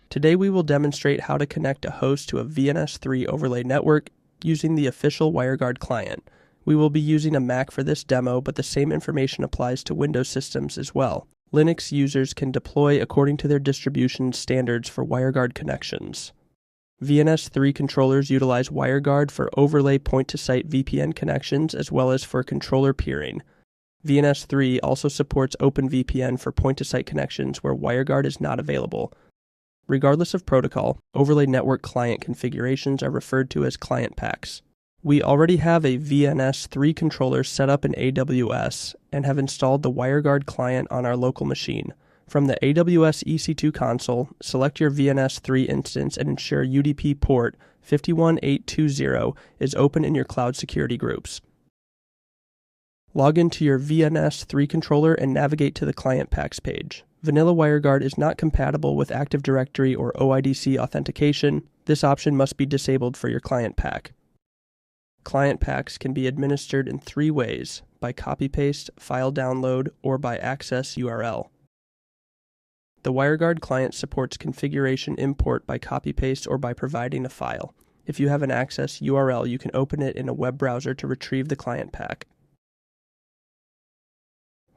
Today we will demonstrate how to connect a host to a VNS3 overlay network using the official Wireguard client. We will be using a Mac for this demo, but the same information applies to Windows systems as well. Linux users can deploy according to their distribution standards for Wireguard connections. VNS3 controllers utilize Wireguard for overlay point-to-site VPN connections as well as for controller peering. VNS3 also supports OpenVPN for point-to-site connections where Wireguard is not available. Regardless of protocol, overlay network client configurations are referred to as Clientpacks. We already have a VNS3 controller set up in AWS and have installed the Wireguard client on our local machine. From the AWS EC2 console, select your VNS3 instance and ensure UDP port 51820 is open in your cloud security groups. Log into your VNS3 controller and navigate to the Clientpacks page. Vanilla Wireguard is not compatible with Active Directory or OIDC authentication. This option must be disabled for your client pack. Client packs can be administered in three ways: by copy-paste, file download, or by access URL. The Wireguard client supports configuration import by copy-paste or by providing a file. If you have an access URL, you can open it in a web browser to retrieve the client pack.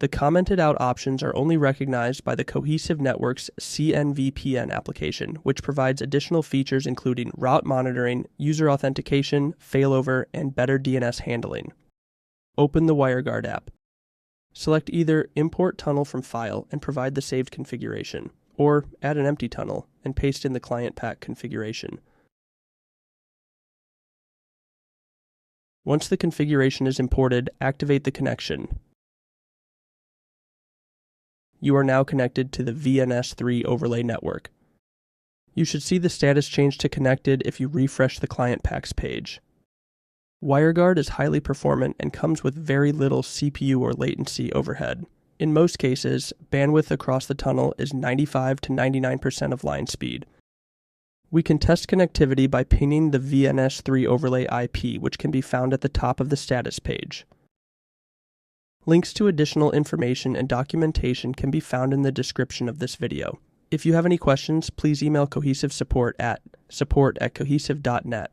The commented out options are only recognized by the Cohesive Networks CNVPN application, which provides additional features including route monitoring, user authentication, failover, and better DNS handling. Open the Wireguard app. Select either Import Tunnel from File and provide the saved configuration, or add an empty tunnel and paste in the client pack configuration. Once the configuration is imported, activate the connection. You are now connected to the VNS3 overlay network. You should see the status change to connected if you refresh the Clientpacks page. Wireguard is highly performant and comes with very little CPU or latency overhead. In most cases, bandwidth across the tunnel is 95 to 99% of line speed. We can test connectivity by pinging the VNS3 overlay IP, which can be found at the top of the status page. Links to additional information and documentation can be found in the description of this video. If you have any questions, please email Cohesive support at support@cohesive.net.